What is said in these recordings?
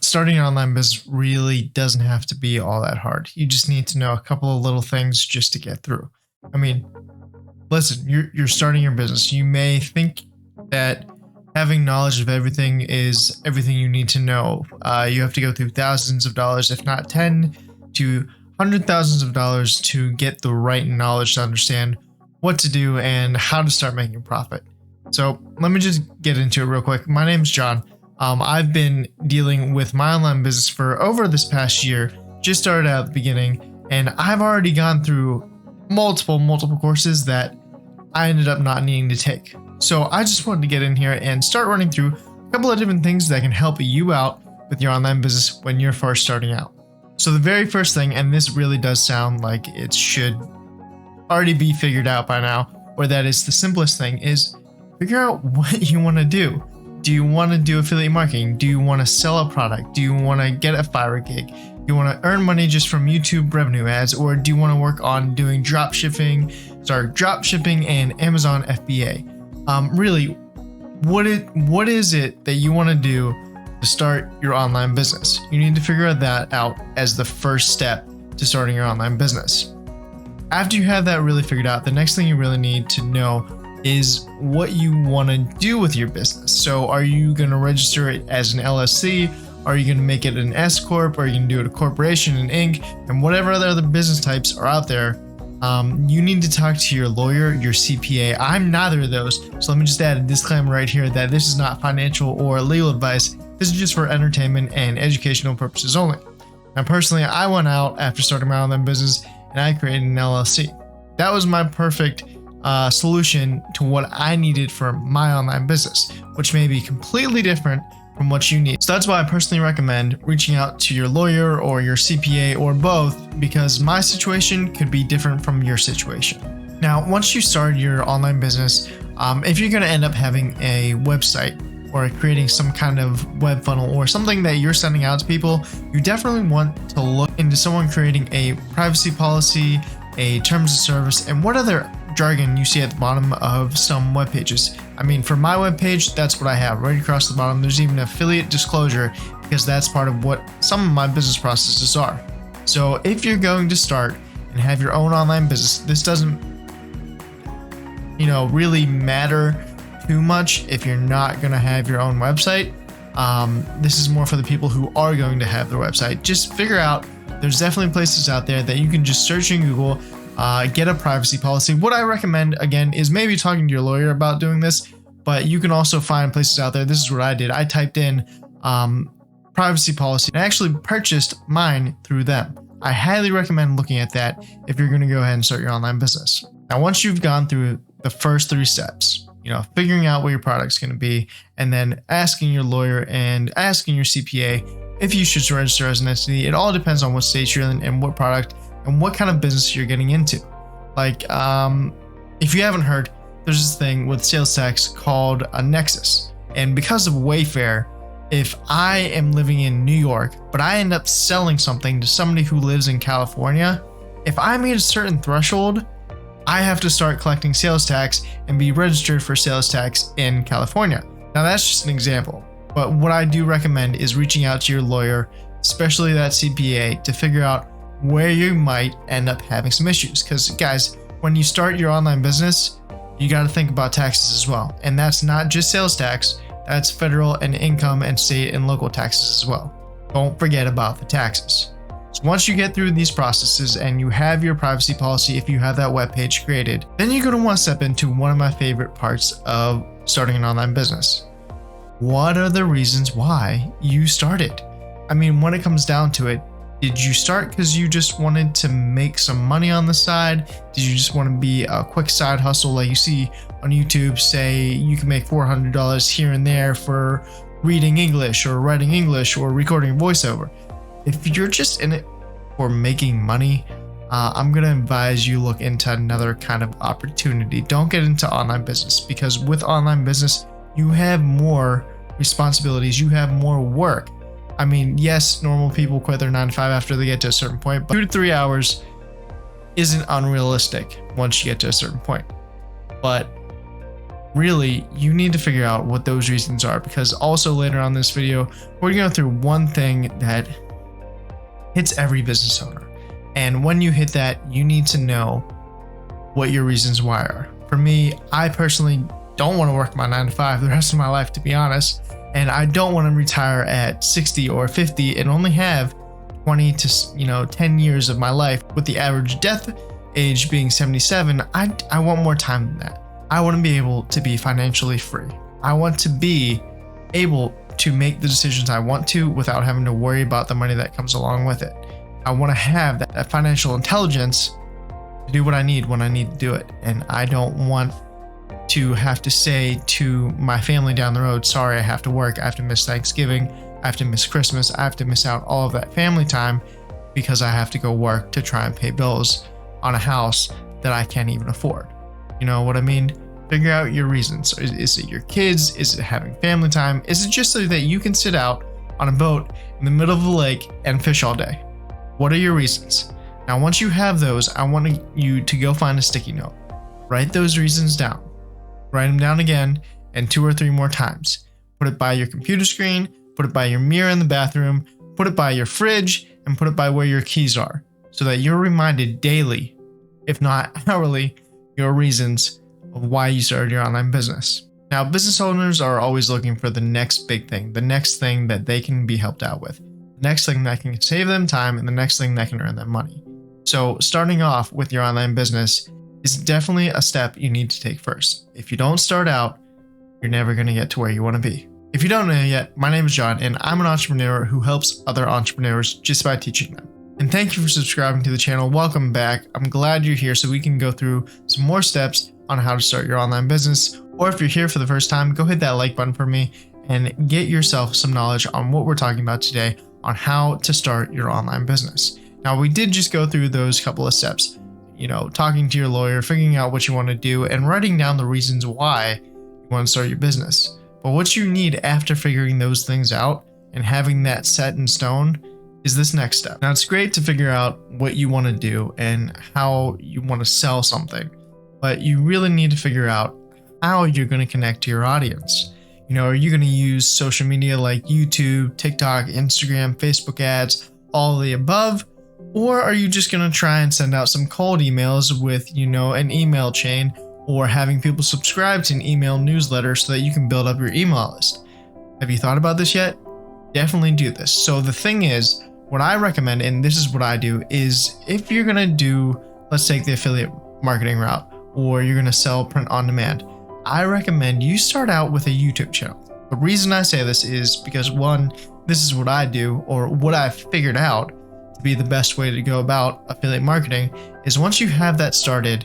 Starting an online business really doesn't have to be all that hard. You just need to know a couple of little things just to get through. I mean, listen, you're starting your business. You may think that having knowledge of everything is everything you need to know. You have to go through thousands of dollars, if not 10 to hundred thousands of dollars to get the right knowledge to understand what to do and how to start making a profit. So let me just get into it real quick. My name's John. I've been dealing with my online business for over this past year, just started out at the beginning, and I've already gone through multiple courses that I ended up not needing to take. So I just wanted to get in here and start running through a couple of different things that can help you out with your online business when you're first starting out. So the very first thing, and this really does sound like it should already be figured out by now, or that is the simplest thing, is figure out what you want to do. Do you want to do affiliate marketing? Do you want to sell a product? Do you want to get a Fiverr gig? Do you want to earn money just from YouTube revenue ads? Or do you want to work on doing drop shipping and Amazon FBA? Really, what is it that you want to do to start your online business? You need to figure that out as the first step to starting your online business. After you have that really figured out, the next thing you really need to know is what you want to do with your business. So are you going to register it as an LLC? Are you going to make it an S Corp? Are you going to do it a corporation, an Inc., and whatever other business types are out there? You need to talk to your lawyer, your CPA. I'm neither of those. So let me just add a disclaimer right here that this is not financial or legal advice. This is just for entertainment and educational purposes only. Now, personally, I went out after starting my online business and I created an LLC. That was my perfect solution to what I needed for my online business, which may be completely different from what you need. So that's why I personally recommend reaching out to your lawyer or your CPA or both, because my situation could be different from your situation. Now, once you start your online business, if you're going to end up having a website or creating some kind of web funnel or something that you're sending out to people, you definitely want to look into someone creating a privacy policy, a terms of service, and what other jargon you see at the bottom of some web pages. I mean, for my web page, that's what I have right across the bottom. There's even affiliate disclosure because that's part of what some of my business processes are. So if you're going to start and have your own online business, this doesn't, really matter too much if you're not going to have your own website. This is more for the people who are going to have their website. Just figure out, there's definitely places out there that you can just search in Google, get a privacy policy. What I recommend, again, is maybe talking to your lawyer about doing this, but you can also find places out there. This is what I did. I typed in privacy policy and I actually purchased mine through them. I highly recommend looking at that if you're going to go ahead and start your online business. Now, once you've gone through the first 3 steps, figuring out what your product's going to be, and then asking your lawyer and asking your CPA if you should register as an entity. It all depends on what state you're in and what product and what kind of business you're getting into. Like, if you haven't heard, there's this thing with sales tax called a nexus. And because of Wayfair, if I am living in New York, but I end up selling something to somebody who lives in California, if I meet a certain threshold, I have to start collecting sales tax and be registered for sales tax in California. Now, that's just an example. But what I do recommend is reaching out to your lawyer, especially that CPA, to figure out where you might end up having some issues. Because guys, when you start your online business, you got to think about taxes as well. And that's not just sales tax, that's federal and income and state and local taxes as well. Don't forget about the taxes. So once you get through these processes and you have your privacy policy, if you have that web page created, then you're going to want to step into one of my favorite parts of starting an online business. What are the reasons why you started? I mean, when it comes down to it, did you start because you just wanted to make some money on the side? Did you just want to be a quick side hustle like you see on YouTube? Say you can make $400 here and there for reading English or writing English or recording voiceover. If you're just in it for making money, I'm going to advise you look into another kind of opportunity. Don't get into online business, because with online business, you have more responsibilities, you have more work. I mean, yes, normal people quit their 9 to 5 after they get to a certain point, but 2 to 3 hours isn't unrealistic once you get to a certain point. But really, you need to figure out what those reasons are, because also later on in this video, we're going to go through one thing that hits every business owner. And when you hit that, you need to know what your reasons why are. For me, I personally don't want to work my 9 to 5 the rest of my life, to be honest. And I don't want to retire at 60 or 50 and only have 20 to 10 years of my life, with the average death age being 77. I want more time than that. I want to be able to be financially free. I want to be able to make the decisions I want to without having to worry about the money that comes along with it. I want to have that financial intelligence to do what I need when I need to do it. And I don't want to have to say to my family down the road, sorry, I have to work. I have to miss Thanksgiving. I have to miss Christmas. I have to miss out all of that family time because I have to go work to try and pay bills on a house that I can't even afford. You know what I mean? Figure out your reasons. Is it your kids? Is it having family time? Is it just so that you can sit out on a boat in the middle of the lake and fish all day? What are your reasons? Now, once you have those, I want you to go find a sticky note. Write those reasons down. Write them down again and 2 or 3 more times. Put it by your computer screen, put it by your mirror in the bathroom, put it by your fridge, and put it by where your keys are, so that you're reminded daily, if not hourly, your reasons of why you started your online business. Now, business owners are always looking for the next big thing, the next thing that they can be helped out with, the next thing that can save them time, and the next thing that can earn them money. So starting off with your online business is definitely a step you need to take first. If you don't start out, you're never going to get to where you want to be. If you don't know yet, my name is John, and I'm an entrepreneur who helps other entrepreneurs just by teaching them. And thank you for subscribing to the channel. Welcome back. I'm glad you're here so we can go through some more steps on how to start your online business. Or if you're here for the first time, go hit that like button for me and get yourself some knowledge on what we're talking about today on how to start your online business. Now, we did just go through those couple of steps, talking to your lawyer, figuring out what you want to do, and writing down the reasons why you want to start your business. But what you need after figuring those things out and having that set in stone is this next step. Now, it's great to figure out what you want to do and how you want to sell something, but you really need to figure out how you're going to connect to your audience. Are you going to use social media like YouTube, TikTok, Instagram, Facebook ads, all of the above? Or are you just going to try and send out some cold emails with, an email chain, or having people subscribe to an email newsletter so that you can build up your email list? Have you thought about this yet? Definitely do this. So the thing is, what I recommend, and this is what I do, is if you're going to do, let's take the affiliate marketing route, or you're going to sell print on demand, I recommend you start out with a YouTube channel. The reason I say this is because, one, this is what I do, or what I've figured out to be the best way to go about affiliate marketing, is once you have that started,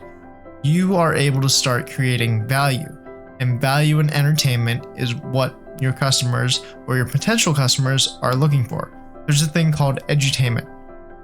you are able to start creating value. And value and entertainment is what your customers or your potential customers are looking for. There's a thing called edutainment,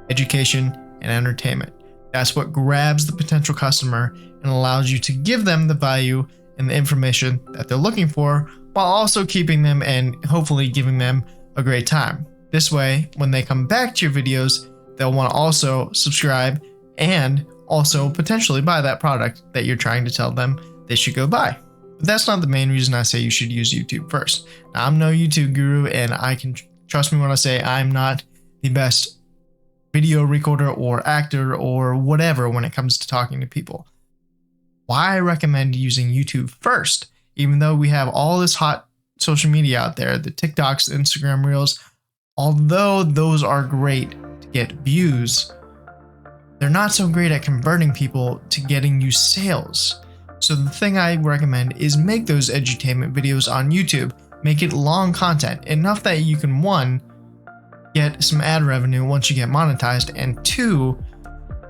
education and entertainment. That's what grabs the potential customer and allows you to give them the value and the information that they're looking for, while also keeping them and hopefully giving them a great time. This way, when they come back to your videos, they'll want to also subscribe and also potentially buy that product that you're trying to tell them they should go buy. But that's not the main reason I say you should use YouTube first. Now, I'm no YouTube guru, and I can trust me when I say I'm not the best video recorder or actor or whatever when it comes to talking to people. Why I recommend using YouTube first, even though we have all this hot social media out there, the TikToks, the Instagram Reels, although those are great to get views, they're not so great at converting people to getting you sales. So the thing I recommend is make those edutainment videos on YouTube. Make it long content, enough that you can, 1, get some ad revenue once you get monetized, and 2,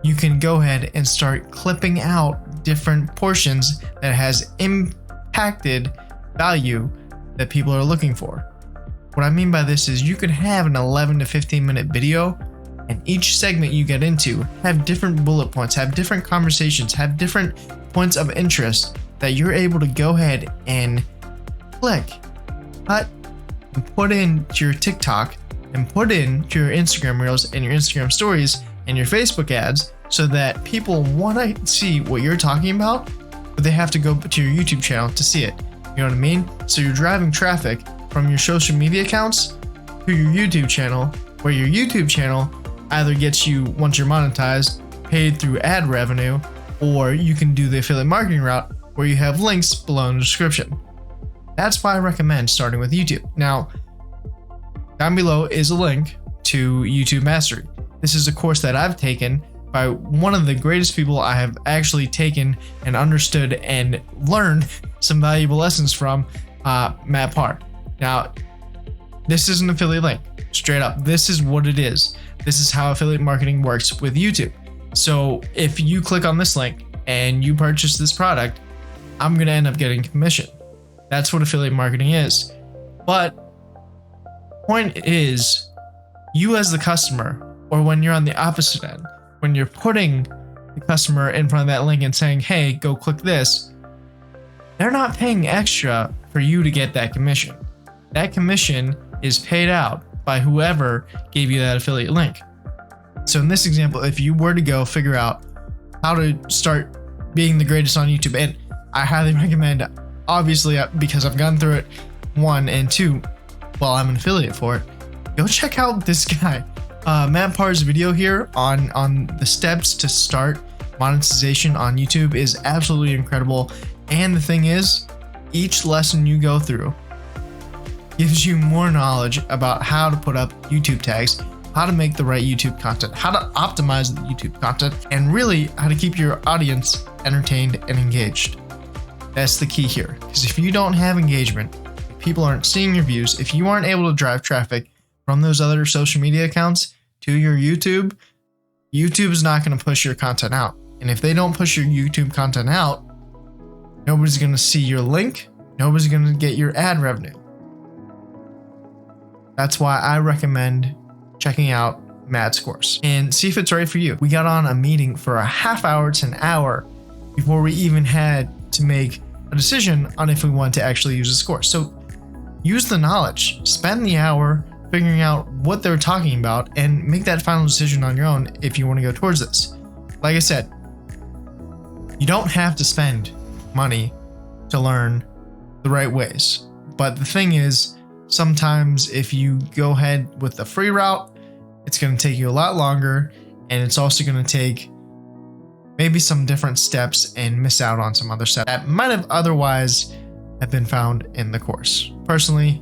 you can go ahead and start clipping out different portions that has impacted value that people are looking for. What I mean by this is you could have an 11 to 15 minute video, and each segment you get into have different bullet points, have different conversations, have different points of interest that you're able to go ahead and click, cut, and put into your TikTok, and put into your Instagram Reels and your Instagram stories and your Facebook ads, so that people want to see what you're talking about but they have to go to your YouTube channel to see it. You know what I mean? So you're driving traffic from your social media accounts to your YouTube channel, where your YouTube channel either gets you, once you're monetized, paid through ad revenue, or you can do the affiliate marketing route where you have links below in the description. That's why I recommend starting with YouTube. Now, down below is a link to YouTube Mastery. This is a course that I've taken by one of the greatest people I have actually taken and understood and learned some valuable lessons from, Matt Parr. Now, this is an affiliate link, straight up. This is what it is. This is how affiliate marketing works with YouTube. So if you click on this link and you purchase this product, I'm gonna end up getting commission. That's what affiliate marketing is. But point is, you as the customer, or when you're on the opposite end, when you're putting the customer in front of that link and saying, hey, go click this, they're not paying extra for you to get that commission. That commission is paid out by whoever gave you that affiliate link. So in this example, if you were to go figure out how to start being the greatest on YouTube, and I highly recommend, obviously, because I've gone through it, 1 and 2, well, I'm an affiliate for it, go check out this guy. Matt Parr's video here on the steps to start monetization on YouTube is absolutely incredible. And the thing is, each lesson you go through gives you more knowledge about how to put up YouTube tags, how to make the right YouTube content, how to optimize the YouTube content, and really how to keep your audience entertained and engaged. That's the key here, because if you don't have engagement, if people aren't seeing your views, if you aren't able to drive traffic from those other social media accounts to your YouTube, YouTube is not going to push your content out. And if they don't push your YouTube content out, nobody's going to see your link, nobody's going to get your ad revenue. That's why I recommend checking out Matt's course and see if it's right for you. We got on a meeting for a half hour to an hour before we even had to make a decision on if we want to actually use this course. So use the knowledge, spend the hour figuring out what they're talking about, and make that final decision on your own if you want to go towards this. Like I said, you don't have to spend money to learn the right ways. But the thing is, sometimes if you go ahead with the free route, it's going to take you a lot longer, and it's also going to take maybe some different steps and miss out on some other steps that might have otherwise have been found in the course. Personally,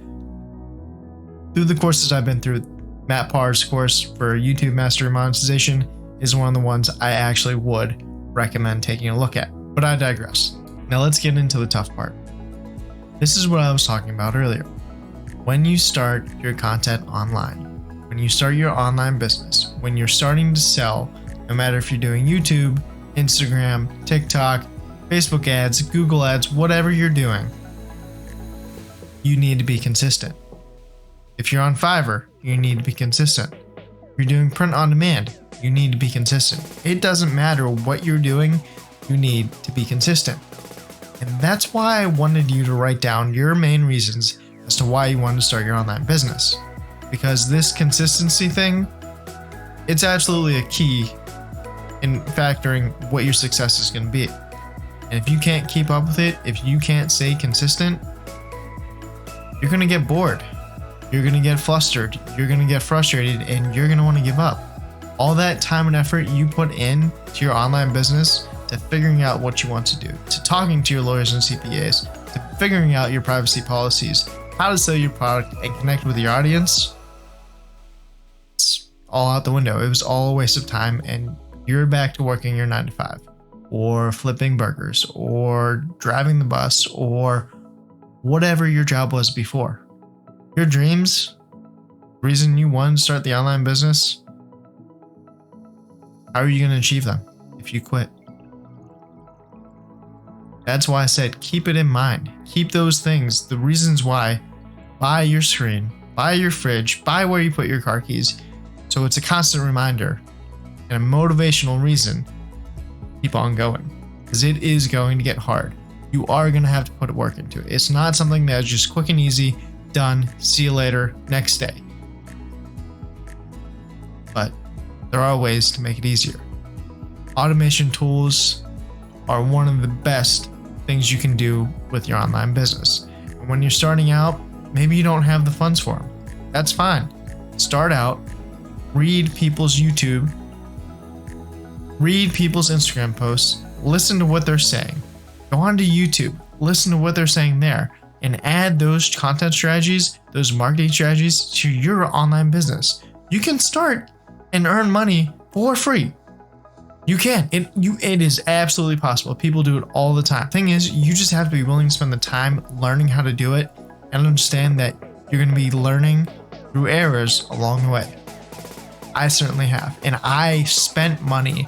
through the courses I've been through, Matt Parr's course for YouTube Mastery Monetization is one of the ones I actually would recommend taking a look at. But I digress. Now let's get into the tough part. This is what I was talking about earlier. When you start your content online, when you start your online business, when you're starting to sell, no matter if you're doing YouTube, Instagram, TikTok, Facebook ads, Google ads, whatever you're doing, you need to be consistent. If you're on Fiverr, you need to be consistent. If you're doing print on demand, you need to be consistent. It doesn't matter what you're doing, you need to be consistent. And that's why I wanted you to write down your main reasons as to why you wanted to start your online business. Because this consistency thing, it's absolutely a key in factoring what your success is going to be. And if you can't keep up with it, if you can't stay consistent, you're going to get bored. You're going to get flustered. You're going to get frustrated, and you're going to want to give up. All that time and effort you put in to your online business, to figuring out what you want to do, to talking to your lawyers and CPAs, to figuring out your privacy policies, how to sell your product and connect with your audience, it's all out the window. It was all a waste of time, and you're back to working your 9 to 5 or flipping burgers or driving the bus or whatever your job was before. Your dreams, the reason you wanted to start the online business, how are you going to achieve them if you quit? That's why I said keep it in mind. Keep those things, the reasons why, by your screen, by your fridge, by where you put your car keys. So it's a constant reminder and a motivational reason to keep on going. Because it is going to get hard. You are going to have to put work into it. It's not something that's just quick and easy, done, see you later, next day. But there are ways to make it easier. Automation tools are one of the best things you can do with your online business. When you're starting out, maybe you don't have the funds for them. That's fine. Start out, read people's YouTube, read people's Instagram posts, listen to what they're saying. Go onto YouTube, listen to what they're saying there, and add those content strategies, those marketing strategies to your online business. You can start and earn money for free. You can. It is absolutely possible. People do it all the time. Thing is, you just have to be willing to spend the time learning how to do it and understand that you're going to be learning through errors along the way. I certainly have. And I spent money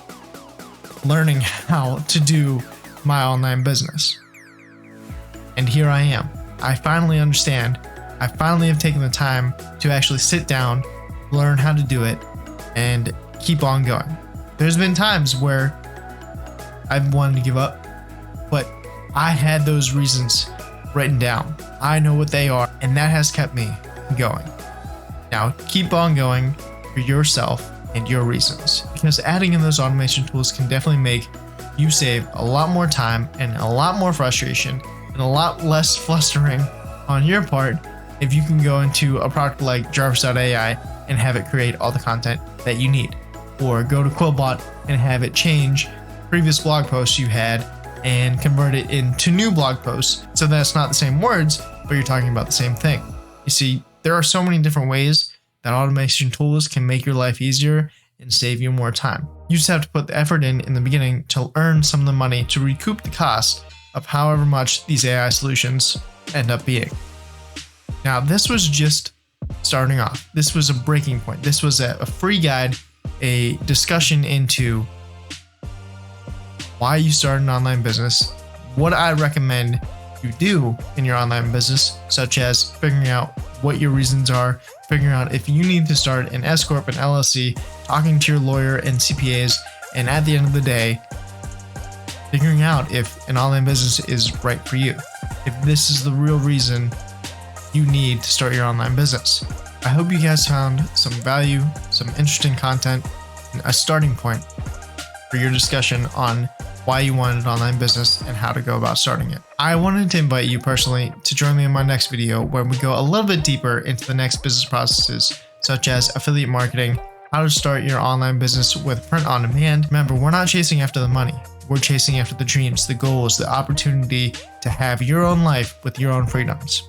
learning how to do my online business. And here I am. I finally understand. I finally have taken the time to actually sit down, learn how to do it, and keep on going. There's been times where I've wanted to give up, but I had those reasons written down. I know what they are, and that has kept me going. Now, keep on going for yourself and your reasons, because adding in those automation tools can definitely make you save a lot more time and a lot more frustration and a lot less flustering on your part if you can go into a product like Jarvis.ai and have it create all the content that you need. Or go to Quillbot and have it change previous blog posts you had and convert it into new blog posts so that it's not the same words, but you're talking about the same thing. You see, there are so many different ways that automation tools can make your life easier and save you more time. You just have to put the effort in the beginning to earn some of the money to recoup the cost of however much these AI solutions end up being. Now, this was just starting off. This was a breaking point. This was a free guide, a discussion into why you start an online business, what I recommend you do in your online business, such as figuring out what your reasons are, figuring out if you need to start an S Corp, an LLC, talking to your lawyer and CPAs, and at the end of the day, figuring out if an online business is right for you, if this is the real reason you need to start your online business. I hope you guys found some value, some interesting content, and a starting point for your discussion on why you wanted an online business and how to go about starting it. I wanted to invite you personally to join me in my next video where we go a little bit deeper into the next business processes, such as affiliate marketing, how to start your online business with print on demand. Remember, we're not chasing after the money. We're chasing after the dreams, the goals, the opportunity to have your own life with your own freedoms.